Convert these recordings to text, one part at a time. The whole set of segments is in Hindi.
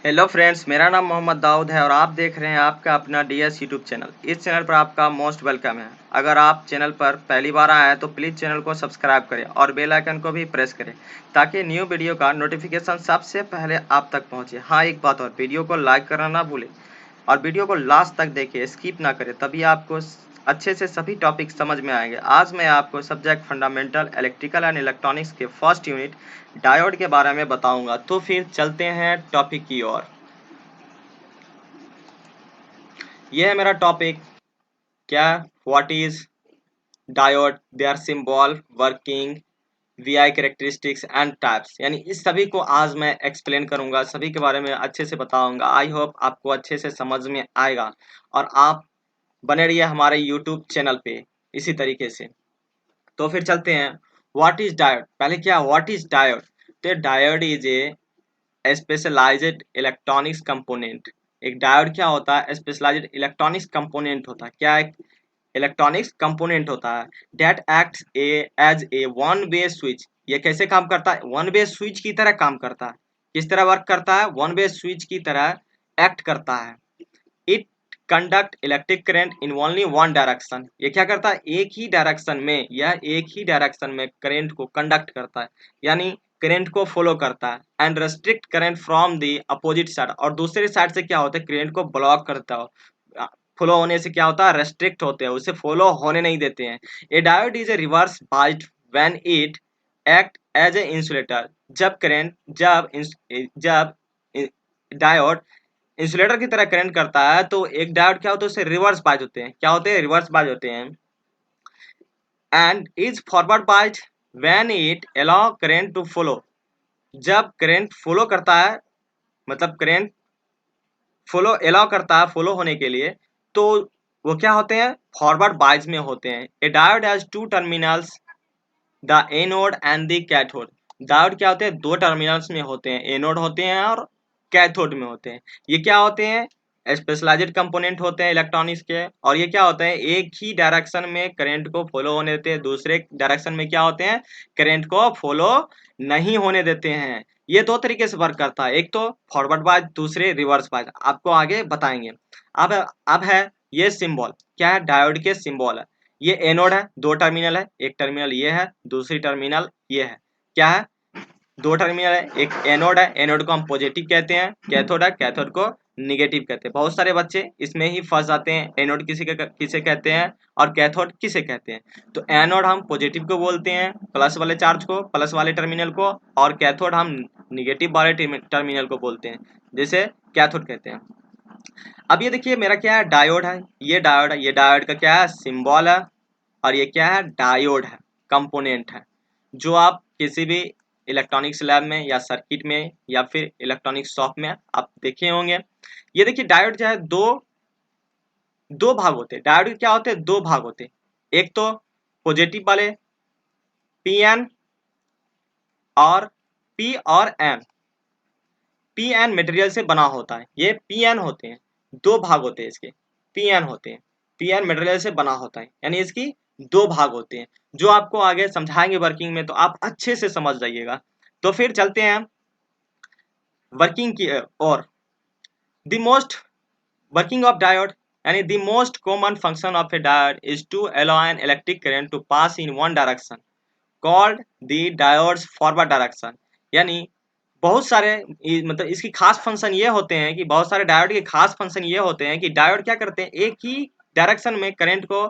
हेलो फ्रेंड्स, मेरा नाम मोहम्मद दाऊद है और आप देख रहे हैं आपका अपना डीएस यूट्यूब चैनल। इस चैनल पर आपका मोस्ट वेलकम है। अगर आप चैनल पर पहली बार आए हैं तो प्लीज़ चैनल को सब्सक्राइब करें और बेल आइकन को भी प्रेस करें ताकि न्यू वीडियो का नोटिफिकेशन सबसे पहले आप तक पहुंचे। हाँ, एक बात और, वीडियो को लाइक करना ना भूलें और वीडियो को लास्ट तक देखिए, स्किप ना करें, तभी आपको अच्छे से सभी टॉपिक समझ में आएंगे। आज मैं आपको subject fundamental electrical and electronics के फर्स्ट यूनिट डायोड के बारे में बताऊंगा। तो फिर चलते हैं टॉपिक की ओर। ये है मेरा टॉपिक। क्या? What is diode, their symbol, working, VI characteristics and types, यानी इस सभी को आज मैं एक्सप्लेन करूंगा, सभी के बारे में अच्छे से बताऊंगा। आई होप आपको अच्छे से समझ में आएगा और आप बने रहिए हमारे यूट्यूब चैनल पे इसी तरीके से। तो फिर चलते हैं। What is diode? पहले क्या व्हाट इज डायोड? तो diode is a specialised electronics component. एक डायोड क्या होता है? स्पेशलाइज्ड इलेक्ट्रॉनिक्स कंपोनेंट होता है। क्या? एक इलेक्ट्रॉनिक्स कंपोनेंट होता है that acts as a one way switch. ये कैसे काम करता है? वन वे स्विच की तरह काम करता है। किस तरह वर्क करता है? वन वे स्विच की तरह एक्ट करता है। It conduct electric current in only one direction. ये क्या करता है? एक ही डायरेक्शन में, यह एक ही डायरेक्शन में करंट को कंडक्ट करता है, यानी करंट को फॉलो करता है। And restrict current from the opposite side, और दूसरे साइड से क्या होता है? करंट को ब्लॉक करता है। फॉलो होने से क्या होता है? रेस्ट्रिक्ट होते हैं, उसे फॉलो होने नहीं देते हैं। A diode is a reverse biased when it act as a insulator. जब करंट जब जब डायोड इंसुलेटर की तरह करंट करता है तो एक डायोड क्या होता है? उससे रिवर्स बाइज होते हैं। क्या होते हैं? रिवर्स बाइज होते हैं। And is forward bias when it allow current to flow. जब करंट फॉलो करता है, मतलब करंट फॉलो अलाउ करता है फॉलो होने के लिए, तो वो क्या होते हैं? फॉरवर्ड बाइज में होते हैं। A diode has two terminals, the anode and the cathode. Diode क्या होते हैं? दो टर्मिनल्स में होते हैं, एनोड होते हैं और कैथोड में होते हैं। ये क्या होते हैं? स्पेशलाइज्ड कंपोनेंट होते हैं इलेक्ट्रॉनिक्स के। और ये क्या होते हैं? एक ही डायरेक्शन में करंट को फॉलो होने देते हैं, दूसरे डायरेक्शन में क्या होते हैं? करंट को फॉलो नहीं होने देते हैं। ये दो तरीके से वर्क करता है, एक तो फॉरवर्ड बाइज, दूसरे रिवर्स बाइज। आपको आगे बताएंगे। अब अब है ये सिंबल। क्या है? डायोड के सिंबल है। ये एनोड है, दो टर्मिनल है, एक टर्मिनल ये है, दूसरी टर्मिनल ये है। क्या है? दो टर्मिनल है, एक एनोड है, एनोड को हम पॉजिटिव कहते हैं, कैथोड है, कैथोड को निगेटिव कहते हैं। बहुत सारे बच्चे इसमें ही फंस जाते हैं, एनोड किसे कहते हैं और कैथोड किसे कहते हैं। तो एनोड हम पॉजिटिव को बोलते हैं, प्लस वाले चार्ज को, प्लस वाले टर्मिनल को, और कैथोड हम निगेटिव वाले टर्मिनल को बोलते हैं, जैसे कैथोड कहते हैं। अब ये देखिए मेरा क्या है? डायोड है। ये डायोड है, ये डायोड का क्या है? सिंबल है। और ये क्या है? डायोड है, कंपोनेंट है, जो आप किसी भी इलेक्ट्रॉनिक्स लैब में या सर्किट में या फिर इलेक्ट्रॉनिक शॉप में आप देखे होंगे। ये देखिए डायोड जो है दो दो भाग होते हैं। डायोड के क्या होते हैं? दो भाग होते हैं। एक तो पॉजिटिव वाले पी एन, और पी और एन। पी एन मटेरियल से बना होता है, ये पी एन होते हैं। दो भाग होते हैं इसके, पी एन होते हैं। पी एन मटेरियल से बना होता है, यानी इसकी दो भाग होते हैं, जो आपको आगे समझाएंगे वर्किंग में, तो आप अच्छे से समझ जाइएगा। तो फिर चलते हैं वर्किंग की और। The most working of diode, यानी the most common function of a diode is to allow an electric current to pass in one direction called the diode's forward direction. यानी बहुत सारे मतलब इसकी खास फंक्शन ये होते हैं कि बहुत सारे डायोड के खास फंक्शन ये होते हैं कि डायोड क्या करते हैं? एक ही डायरेक्शन में करंट को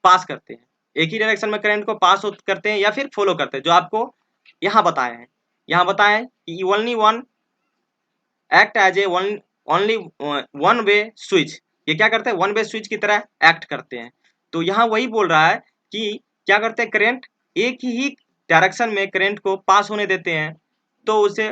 पास करते हैं, एक ही डायरेक्शन में करंट को पास करते हैं या फिर फॉलो करते हैं, जो आपको यहाँ बताए हैं। यहाँ बताए हैं कि only one act as a only one way switch. ये क्या करते हैं? वन वे स्विच की तरह एक्ट करते हैं। तो यहाँ वही बोल रहा है कि क्या करते हैं? करंट एक ही डायरेक्शन में करंट को पास होने देते हैं, तो उसे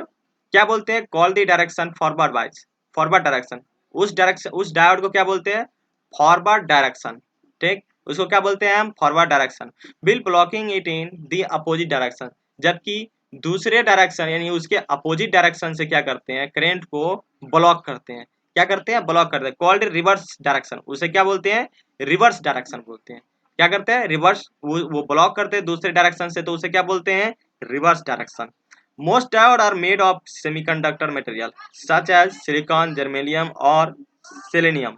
क्या बोलते हैं? Call the direction forward bias, forward direction. उस डायरेक्शन, उस डायोड को क्या बोलते हैं? Forward direction. ठीक, उसको क्या बोलते हैं हम? Forward direction. Will blocking it in the opposite direction. जबकि दूसरे डायरेक्शन यानी उसके अपोजिट डायरेक्शन से क्या करते हैं? करंट को ब्लॉक करते हैं। क्या करते हैं? ब्लॉक करते हैं। कॉल्ड रिवर्स डायरेक्शन, उसे क्या बोलते हैं? रिवर्स डायरेक्शन बोलते हैं। क्या करते हैं? रिवर्स, वो ब्लॉक करते हैं दूसरे डायरेक्शन से, तो उसे क्या बोलते हैं? Reverse direction. Most diode are made of semiconductor material such as silicon, germanium और सेलेनियम।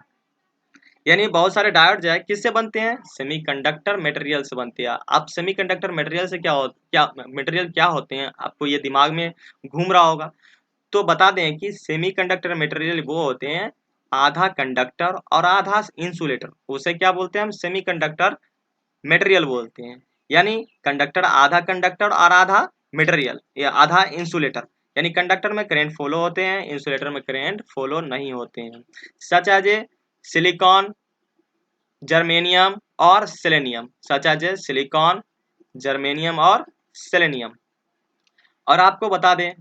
यानी बहुत सारे डायोड जो है किससे बनते हैं? सेमीकंडक्टर मटेरियल से बनते हैं। अब सेमीकंडक्टर मटेरियल से क्या मटेरियल क्या होते हैं, आपको ये दिमाग में घूम रहा होगा। तो बता दें कि सेमीकंडक्टर मटेरियल वो होते हैं आधा कंडक्टर और आधा इंसुलेटर। उसे क्या बोलते हैं हम? सेमीकंडक्टर मटेरियल बोलते हैं। यानी कंडक्टर और आधा मटेरियल या आधा इंसुलेटर। यानी कंडक्टर में करंट फॉलो होते हैं, इंसुलेटर में करंट फॉलो नहीं होते हैं। Such as a silicon, germanium और selenium. Such as a silicon, germanium और सेलेनियम। और आपको बता दें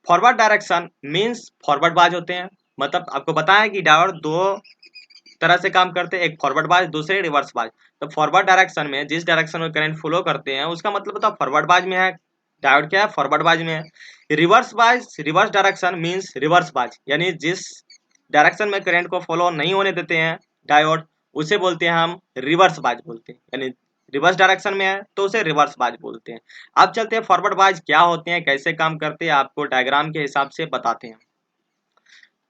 फॉरवर्ड डायरेक्शन मींस फॉरवर्ड बाज होते हैं। मतलब आपको बताया कि डायोड दो तरह से काम करते हैं, एक फॉरवर्ड बाज, दूसरे रिवर्स बाज। तो फॉरवर्ड डायरेक्शन में जिस डायरेक्शन में करंट फ्लो करते हैं उसका मतलब होता है फॉरवर्ड बाज में है। डायोड क्या है? फॉरवर्ड बाज में है। रिवर्स बाज, रिवर्स डायरेक्शन मींस रिवर्स बाज, यानी जिस डायरेक्शन में करंट को फॉलो नहीं होने देते हैं डायोड, उसे बोलते हैं हम रिवर्स बाज बोलते हैं। यानी रिवर्स डायरेक्शन में है तो उसे रिवर्स बाज बोलते हैं। अब चलते हैं फॉरवर्ड बाज क्या होते हैं, कैसे काम करते हैं, आपको डायग्राम के हिसाब से बताते हैं।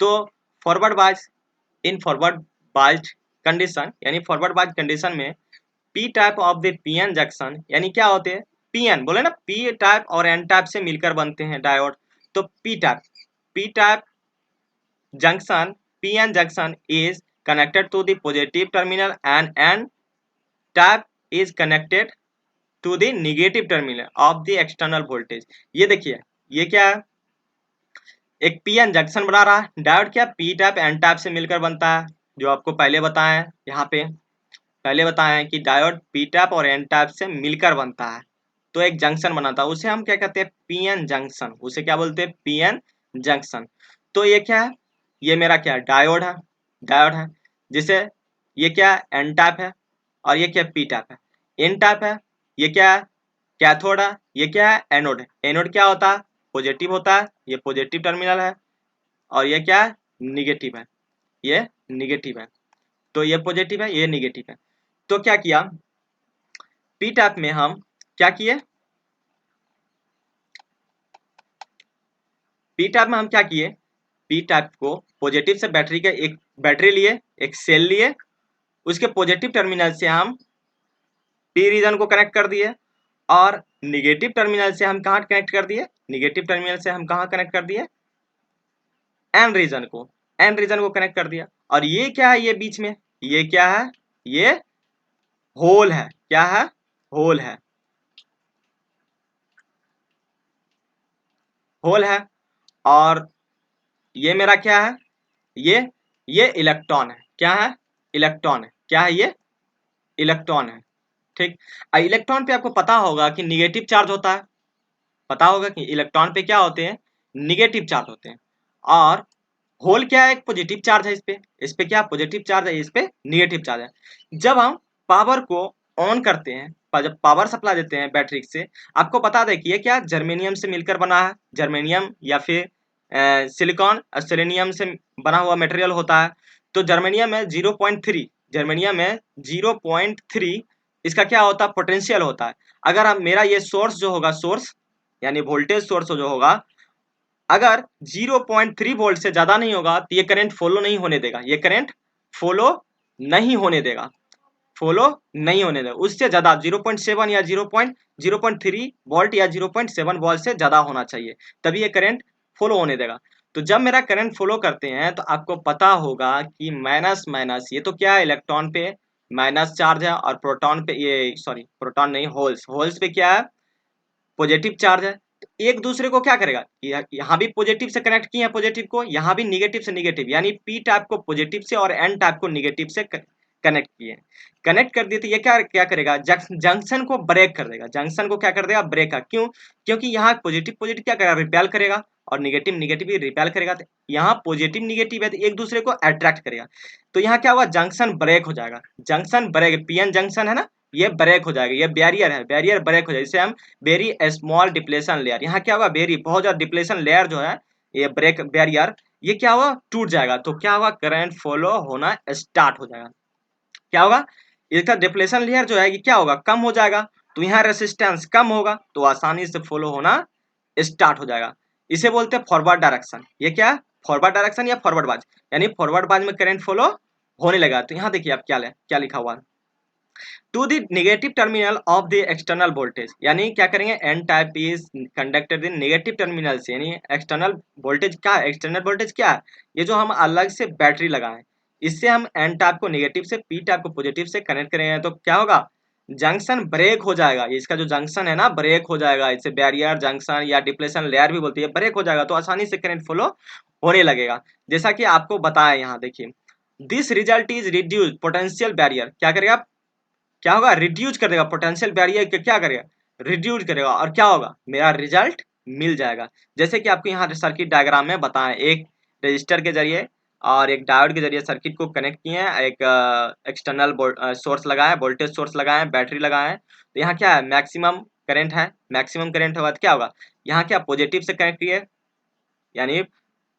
तो फॉरवर्ड बाज, इन फॉरवर्ड बाज कंडीशन, यानी फॉरवर्ड बाज कंडीशन में P type of the PN junction, यानी क्या होते हैं? पीएन बोले ना, पी टाइप और एन टाइप से मिलकर बनते हैं डायोड। तो P type junction PN junction is connected to the positive terminal and N type is connected to the negative terminal of the external voltage। ये देखिए ये क्या है? एक पीएन जंक्शन बना रहा है डायोड। क्या पी टाइप एन टाइप से मिलकर बनता है, जो आपको पहले बताया है यहाँ पे। पहले बताया है कि डायोड पी टाइप और एन टाइप से मिलकर बनता है तो एक जंक्शन बनाता है, उसे हम क्या कहते हैं? PN junction. उसे क्या बोलते हैं? PN junction. तो ये क्या है? ये मेरा क्या है? डायोड है। डायोड है जिसे ये क्या है? एन टाइप है और ये क्या? पी टाइप है। एन टाइप है, ये क्या है? कैथोड है। ये क्या है? एनोड है। एनोड क्या होता है? पॉजिटिव होता है, ये पॉजिटिव टर्मिनल है। और ये क्या है? निगेटिव है, ये निगेटिव है। तो ये पॉजिटिव है, ये निगेटिव है। तो क्या किया पी टाइप में हम? क्या किए पी टाइप में हम? क्या किए पी टाइप को पॉजिटिव से बैटरी के एक बैटरी लिए, एक सेल लिए, उसके पॉजिटिव टर्मिनल से हम पी रीजन को कनेक्ट कर दिए और निगेटिव टर्मिनल से हम कहाँ कनेक्ट कर दिए? निगेटिव टर्मिनल से हम कहाँ कनेक्ट कर दिए? एन रीजन को, एन रीजन को कनेक्ट कर दिया। और ये क्या है? ये बीच में ये क्या है? ये होल है। क्या है? होल है, होल है। और ये मेरा क्या है? ये ये इलेक्ट्रॉन है। क्या है? इलेक्ट्रॉन है। क्या है? ये इलेक्ट्रॉन है। ठीक। इलेक्ट्रॉन पे आपको पता होगा कि निगेटिव चार्ज होता है। पता होगा कि इलेक्ट्रॉन पे क्या होते हैं? निगेटिव चार्ज होते हैं। और होल क्या है? एक पॉजिटिव चार्ज है इस पे क्या पॉजिटिव चार्ज है, इस पे निगेटिव चार्ज है। जब हम पावर को ऑन करते हैं, जब पावर सप्लाई देते हैं बैटरी से, आपको बता दें कि ये क्या जर्मेनियम से मिलकर बना है। जर्मेनियम या फिर सिलिकॉन सेलेनियम से बना हुआ मटेरियल होता है। तो जर्मेनियम में 0.3, जर्मेनियम में 0.3 इसका क्या होता है? पोटेंशियल होता है। अगर हम मेरा ये सोर्स जो होगा, सोर्स यानी वोल्टेज सोर्स जो होगा, अगर 0.3 वोल्ट से ज्यादा नहीं होगा तो ये करंट फॉलो नहीं होने देगा। ये करंट फॉलो नहीं होने देगा, फॉलो नहीं होने देगा। उससे ज्यादा 0.7 या 0.3 वोल्ट या 0.7 वोल्ट से ज्यादा होना चाहिए, तभी ये करंट फॉलो होने देगा। तो जब मेरा करंट फॉलो करते हैं तो आपको पता होगा कि माइनस माइनस, ये तो क्या है? इलेक्ट्रॉन पे माइनस चार्ज है और प्रोटॉन पे, ये सॉरी प्रोटॉन नहीं, होल्स, होल्स पे क्या है? पॉजिटिव चार्ज है। तो एक दूसरे को क्या करेगा? यहाँ भी पॉजिटिव से कनेक्ट किए हैं पॉजिटिव को, यहाँ भी निगेटिव से निगेटिव, यानी पी टाइप को पॉजिटिव से और एन टाइप को निगेटिव से कनेक्ट किए। कनेक्ट कर दिए तो ये क्या क्या करेगा? जंक्शन को ब्रेक कर देगा। जंक्शन को क्या कर देगा? ब्रेक का। क्यों? क्योंकि यहाँ पॉजिटिव पॉजिटिव क्या करेगा? रिपेल करेगा और निगेटिव निगेटिव भी रिपेल करेगा। तो यहाँ पॉजिटिव निगेटिव है तो एक दूसरे को अट्रैक्ट करेगा। तो यहाँ क्या हुआ? जंक्शन ब्रेक हो जाएगा। जंक्शन ब्रेक, पीएन जंक्शन है ना, ये ब्रेक हो जाएगा। ये बैरियर है, बैरियर ब्रेक हो जाएगा। इसे हम वेरी स्मॉल डिप्लेशन लेयर, यहाँ क्या होगा? वेरी बहुत ज्यादा डिप्लेशन लेयर जो है, ये ब्रेक बैरियर, ये क्या होगा? टूट जाएगा। तो क्या होगा? करंट फॉलो होना स्टार्ट हो जाएगा। क्या होगा? इसका डिप्लेशन लेयर जो है ये क्या होगा? कम हो जाएगा। तो यहाँ रेसिस्टेंस कम होगा तो आसानी से फॉलो होना स्टार्ट हो जाएगा। इसे बोलते हैं फॉरवर्ड डायरेक्शन। ये क्या है? फॉरवर्ड डायरेक्शन या फॉरवर्ड बाज, यानी फॉरवर्ड बाज में करंट फ्लो होने लगा। तो यहाँ देखिए आप क्या लिखा हुआ है, to the negative terminal of the external voltage, यानी क्या करेंगे, N type is conducted in negative terminal से, यानी एक्सटर्नल वोल्टेज क्या है, एक्सटर्नल वोल्टेज क्या है, ये जो हम अलग से बैटरी लगाए, इससे हम एन टाइप को नेगेटिव से पी टाइप को पॉजिटिव से कनेक्ट करेंगे, तो क्या होगा, जंक्शन ब्रेक हो जाएगा। इसका जो जंक्शन है ना, ब्रेक हो जाएगा। इसे बैरियर जंक्शन या डिप्लेशन लेयर भी बोलती है, ब्रेक हो जाएगा तो आसानी से करंट फ्लो होने लगेगा। जैसा कि आपको बताया यहाँ देखिए, this result is reduce potential barrier, क्या करेगा, क्या होगा, रिड्यूस कर देगा पोटेंशियल बैरियर के, क्या करेगा, रिड्यूस करेगा, और क्या होगा, मेरा रिजल्ट मिल जाएगा। जैसे कि आपको यहाँ सर्किट डायग्राम में बताएं, एक रजिस्टर के जरिए और एक डायोड के जरिए सर्किट को कनेक्ट किए हैं, एक एक्सटर्नल सोर्स लगाए, वोल्टेज सोर्स लगाए, बैटरी लगाए हैं। तो यहाँ क्या है, मैक्सिमम करंट है, मैक्सिमम करंट होगा तो क्या होगा, यहाँ क्या पॉजिटिव से कनेक्ट किए, यानी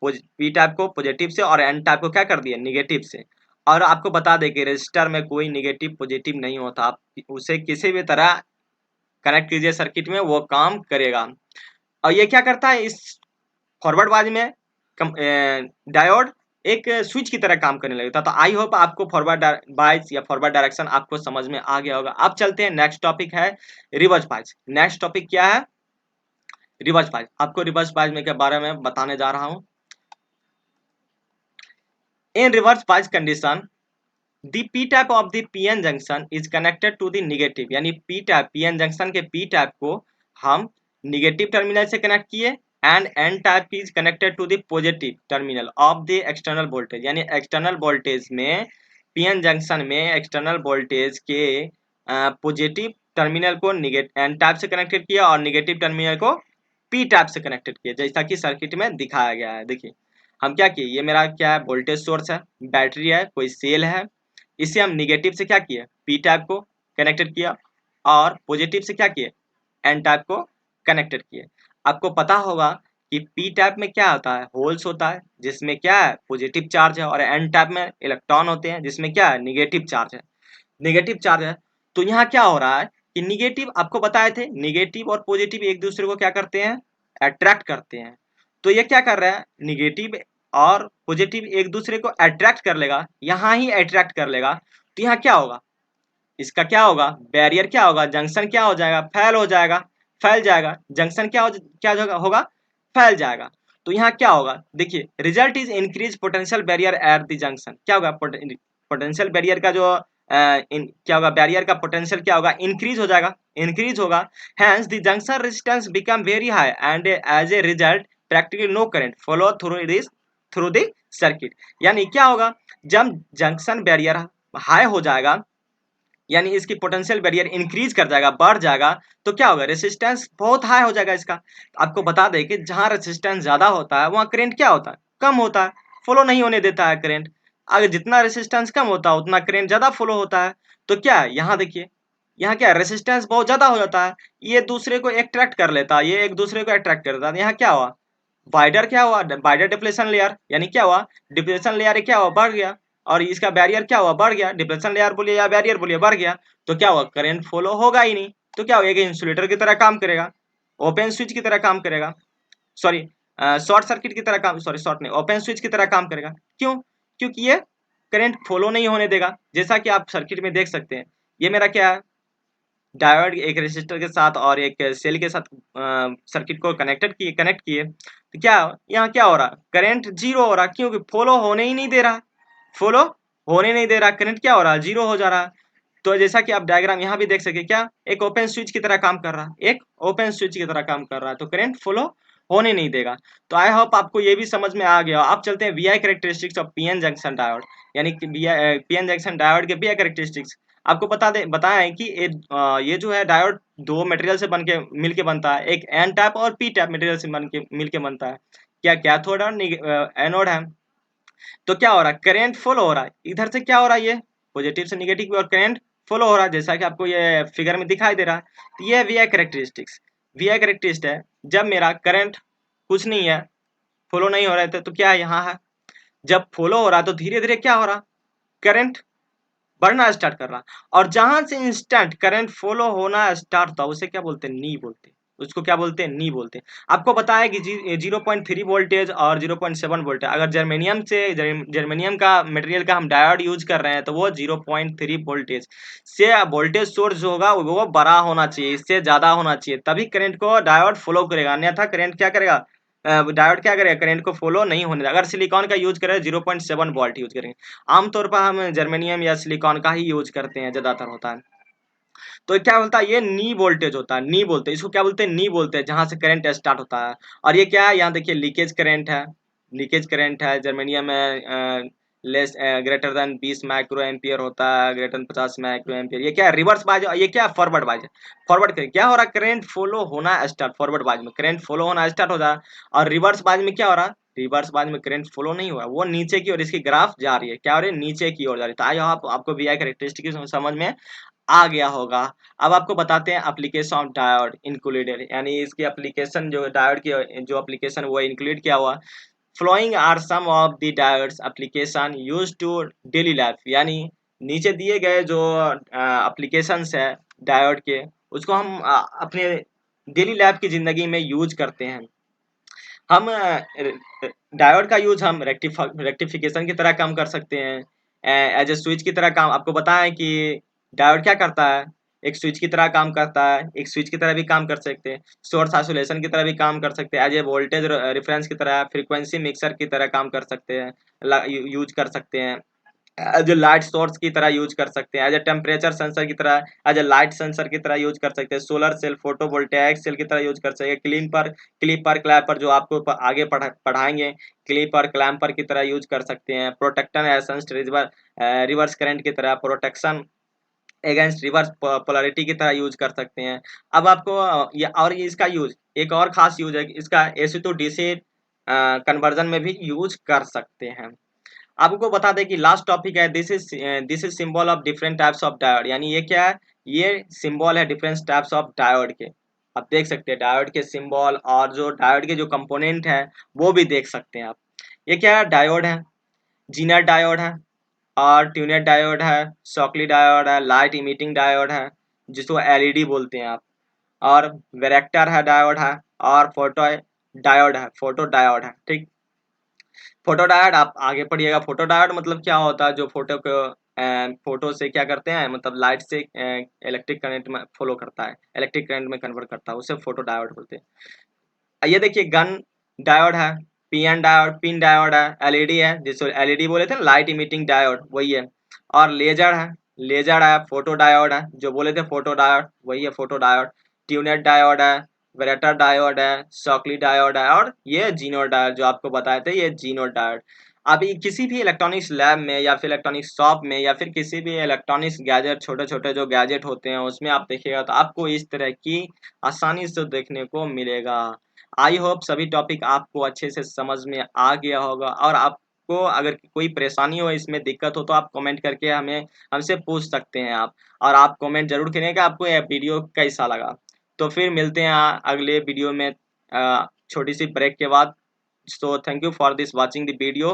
पी टाइप को पॉजिटिव से और एन टाइप को क्या कर दिया, निगेटिव से। और आपको बता दें कि रजिस्टर में कोई निगेटिव पॉजिटिव नहीं होता, आप उसे किसी भी तरह कनेक्ट कीजिए सर्किट में, वो काम करेगा। और ये क्या करता है, इस फॉरवर्ड बाज में डायोड एक स्विच की तरह काम करने लगता है। तो आई होप आपको फॉरवर्ड बाइज या फॉरवर्ड डायरेक्शन आपको समझ में आ गया होगा। अब चलते हैं, नेक्स्ट टॉपिक है रिवर्स बाइज। नेक्स्ट टॉपिक क्या है, रिवर्स बाइज। आपको रिवर्स बाइज में के बारे में बताने जा रहा हूँ। In reverse bias condition, the p type of the pn junction is connected to the negative, यानी p type pn junction के p type को हम निगेटिव टर्मिनल से कनेक्ट किए, and n type is connected to the positive terminal of the external voltage, यानी एक्सटर्नल वोल्टेज में pn जंक्शन में एक्सटर्नल वोल्टेज के पॉजिटिव टर्मिनल को एन टाइप से कनेक्टेड किया और निगेटिव टर्मिनल को p टाइप से कनेक्टेड किया, जैसा कि सर्किट में दिखाया गया है। देखिए हम क्या किए, ये मेरा क्या है, वोल्टेज सोर्स है, बैटरी है, कोई सेल है, इसे हम निगेटिव से क्या किए, पी टाइप को कनेक्टेड किया, और पॉजिटिव से क्या किए, एन टाइप को कनेक्टेड किए। आपको पता होगा कि पी टाइप में क्या होता है, होल्स होता है जिसमें क्या है, पॉजिटिव चार्ज है, और एन टाइप में इलेक्ट्रॉन होते हैं जिसमें क्या है, निगेटिव चार्ज है, निगेटिव चार्ज है। तो यहाँ क्या हो रहा है कि निगेटिव, आपको बताए थे निगेटिव और पॉजिटिव एक दूसरे को क्या करते हैं, अट्रैक्ट करते हैं। तो ये क्या कर रहा है, निगेटिव और पॉजिटिव एक दूसरे को अट्रैक्ट कर लेगा, यहाँ ही अट्रैक्ट कर लेगा। तो यहाँ क्या होगा, इसका क्या होगा, बैरियर क्या होगा, जंक्शन क्या हो जाएगा, फैल हो जाएगा, फैल जाएगा, जंक्शन क्या होगा, फैल जाएगा। तो यहाँ क्या होगा, देखिए result is increase potential barrier at the junction, क्या होगा, पोटेंशियल बैरियर का जो क्या होगा, बैरियर का पोटेंशियल क्या होगा, इंक्रीज हो जाएगा, इंक्रीज होगा। Hence the junction resistance become very high and as a result practically no current flow through the circuit. यानी क्या होगा, जब जंक्शन बैरियर हाई हो जाएगा, यानी इसकी पोटेंशियल बैरियर इंक्रीज कर जाएगा, बढ़ जाएगा, तो क्या होगा, रेसिस्टेंस बहुत हाई हो जाएगा इसका। आपको बता दें कि जहां रेसिस्टेंस ज्यादा होता है वहां करंट क्या होता है, कम होता है, फ्लो नहीं होने देता है करंट। अगर जितना रेसिस्टेंस कम होता है उतना करंट ज्यादा फ्लो होता है। तो क्या है, यहाँ देखिए, यहाँ क्या रेसिस्टेंस बहुत ज्यादा हो जाता है, ये दूसरे को अट्रैक्ट कर लेता है, ये एक दूसरे को अट्रैक्ट करता है। यहाँ क्या हुआ, वाइडर क्या हुआ, वाइडर डिप्लेशन लेयर, यानी क्या हुआ, डिप्लेशन लेयर क्या हुआ, बढ़ गया, और इसका बैरियर क्या हुआ, बढ़ गया, डिप्लेशन लेयर बोलिए या बैरियर बोलिए, बढ़ गया। तो क्या हुआ, करंट फ्लो होगा ही नहीं। तो क्या होगा, इंसुलेटर की तरह काम करेगा, ओपन स्विच की तरह काम करेगा, सॉरी शॉर्ट सर्किट की तरह काम, सॉरी शॉर्ट नहीं, ओपन स्विच की तरह काम करेगा। क्यों, क्योंकि ये करंट फ्लो नहीं होने देगा। जैसा कि आप सर्किट में देख सकते हैं, ये मेरा क्या है, डायोड एक रेजिस्टर के साथ और एक सेल के साथ सर्किट को कनेक्ट किए। तो क्या यहाँ क्या हो रहा, करंट जीरो हो रहा, क्योंकि फ्लो होने ही नहीं दे रहा, फ्लो होने नहीं दे रहा, करंट क्या हो रहा है, जीरो हो जा रहा है। तो जैसा कि आप डायग्राम यहाँ भी देख सके, क्या एक ओपन स्विच की तरह काम कर रहा है, एक ओपन स्विच की तरह काम कर रहा है, तो करंट फ्लो होने नहीं देगा। तो आई होप आपको ये भी समझ में आ गया। आप चलते हैं V I characteristics of PN junction diode, यानी कि पीएन जंक्शन डायोड के वी आई कैरेक्टरिस्टिक्स। आपको बताएं कि ये जो है डायोड दो मटेरियल से बन के मिल के बनता है, एक एन टाइप और पी टाइप मटेरियल से बन के मिल के बनता है। क्या कैथोड और एनोड है। तो क्या हो रहा है, करंट फ्लो हो रहा है, इधर से क्या हो रहा है, ये पॉजिटिव से निगेटिव और करंट फ्लो हो रहा है, जैसा कि आपको ये फिगर में दिखाई दे रहा है। तो ये V I characteristics, V I characteristic है, जब मेरा करंट कुछ नहीं है, फ्लो नहीं हो रहा है, तो क्या है, यहाँ है, जब फ्लो हो रहा है तो धीरे धीरे क्या हो रहा, करंट बढ़ना स्टार्ट कर रहा, और जहां से इंस्टेंट करंट फ्लो होना स्टार्ट होता है उसे क्या बोलते हैं, नी बोलते हैं, उसको क्या बोलते हैं, नी बोलते हैं। आपको पता है कि 0.3 वोल्टेज और 0.7 वोल्ट है। अगर जर्मेनियम का मटेरियल का हम डायोड यूज कर रहे हैं तो वो 0.3 वोल्टेज से वोल्टेज सोर्स जो होगा वो बड़ा होना चाहिए, इससे ज्यादा होना चाहिए, तभी करंट को डायोड फॉलो करेगा, अन्यथा करंट क्या करेगा, डायोड क्या करेगा, करंट को फॉलो नहीं होने देगा। अगर सिलिकॉन का यूज करें 0.7 वोल्ट यूज करेंगे। आमतौर पर हम जर्मेनियम या सिलिकॉन का ही यूज करते हैं, ज्यादातर होता है। तो क्या बोलता है, ये नी वोल्टेज होता है, नी बोलते हैं इसको, क्या बोलते हैं, नी बोलते हैं, जहां से करंट स्टार्ट होता है। और ये क्या है, यहाँ देखिए लीकेज करंट है, लीकेज करंट है जर्मेनियम में less greater than 20 micro ampere होता है, ग्रेटर देन 50 माइक्रो एम्पियर। ये क्या है, रिवर्स बाज, ये क्या है, फॉरवर्ड बाज है। फॉरवर्ड करंट क्या हो रहा है, करंट फॉलो होना स्टार्ट, फॉरवर्ड बाज में करंट फॉलो होना स्टार्ट हो रहा है। और रिवर्स बाज में क्या हो रहा है, रिवर्स बाज में करंट फॉलो नहीं हुआ, वो नीचे की ओर इसकी ग्राफ जा रही है, क्या हो रही है, नीचे की ओर जा रही है। तो आई आपको वी आई कैरेक्टरिस्टिक समझ में आ गया होगा। अब आपको बताते हैं एप्लीकेशन ऑफ डायोड इंक्लूडेड, यानी इसकी एप्लीकेशन जो डायोड की जो एप्लीकेशन वो इंक्लूड किया हुआ। Following are some of the diodes application used to daily life, यानी नीचे दिए गए जो एप्लीकेशंस है डायोड के, उसको हम अपने डेली लाइफ की जिंदगी में यूज करते हैं। हम डायोड का यूज हम रेक्टिफिकेशन की तरह काम कर सकते हैं, एज ए स्विच की तरह काम। आपको पता है कि डायोड क्या करता है, एक स्विच की तरह काम करता है, एक स्विच की तरह भी काम कर सकते हैं, सोर्स आइसोलेशन की तरह भी काम कर सकते हैं, एज ए वोल्टेज रेफरेंस की तरह, फ्रीक्वेंसी मिक्सर की तरह काम कर सकते हैं, यूज कर सकते हैं, एज ए लाइट सोर्स की तरह यूज कर सकते हैं, एज ए टेम्परेचर सेंसर की तरह, एज ए लाइट सेंसर की तरह यूज कर सकते हैं, सोलर सेल, फोटोवोल्टेइक सेल की तरह यूज कर सकते हैं, क्लिपर जो आपको आगे पढ़ाएंगे, क्लिपर क्लैम्पर की तरह यूज कर सकते हैं, प्रोटेक्टर एसेंस रिवर्स करंट की तरह, प्रोटेक्शन अगेंस्ट रिवर्स पोलैरिटी की तरह यूज कर सकते हैं। अब आपको ये इसका यूज, एक और खास यूज है कि इसका एसी टू डीसी कन्वर्जन में भी यूज कर सकते हैं। आपको बता दें कि लास्ट टॉपिक है, this is symbol of different types of diode, यानी ये क्या है, ये सिंबल है डिफरेंट टाइप्स ऑफ डायोड के। आप देख सकते हैं डायोड के सिंबल, और जो डायोड के जो कंपोनेंट है वो भी देख सकते हैं आप। ये क्या है, डायोड है, जीनर डायोड है, और ट्यूनेट डायोड है, शॉकली डायोड है, लाइट इमिटिंग डायोड है जिसको एलईडी बोलते हैं आप, और वेरेक्टर है डायोड है, और फोटो डायोड है, ठीक। फोटो डायोड आप आगे पढ़िएगा। फोटो डायोड मतलब क्या होता है, जो फोटो से क्या करते हैं, मतलब लाइट से इलेक्ट्रिक करंट में फॉलो करता है, इलेक्ट्रिक करंट में कन्वर्ट करता है, उसे फोटो डायोड बोलते हैं। ये देखिए गन डायोड है, पिन डायोड है, एलईडी है, जिसको एलईडी बोले थे, लाइट इमिटिंग डायोड वही है, और लेजर है, फोटो डायोड है, जो बोले थे फोटो डायोड वही है, फोटो डायोड, ट्यूनेट डायोड है, वेरेटर डायोड है, शॉकली डायोड है, और ये जीनो डायोड जो आपको बताए थे, ये जीनो डायोड। अभी किसी भी इलेक्ट्रॉनिक्स लैब में या फिर इलेक्ट्रॉनिक्स शॉप में या फिर किसी भी इलेक्ट्रॉनिक्स गैजेट, छोटे छोटे जो गैजेट होते हैं उसमें आप देखिएगा तो आपको इस तरह की आसानी से देखने को मिलेगा। आई होप सभी टॉपिक आपको अच्छे से समझ में आ गया होगा, और आपको अगर कोई परेशानी हो, इसमें दिक्कत हो, तो आप कमेंट करके हमसे पूछ सकते हैं आप। और आप कमेंट जरूर करें कि आपको यह वीडियो कैसा लगा। तो फिर मिलते हैं अगले वीडियो में छोटी सी ब्रेक के बाद। So thank you for this watching the video.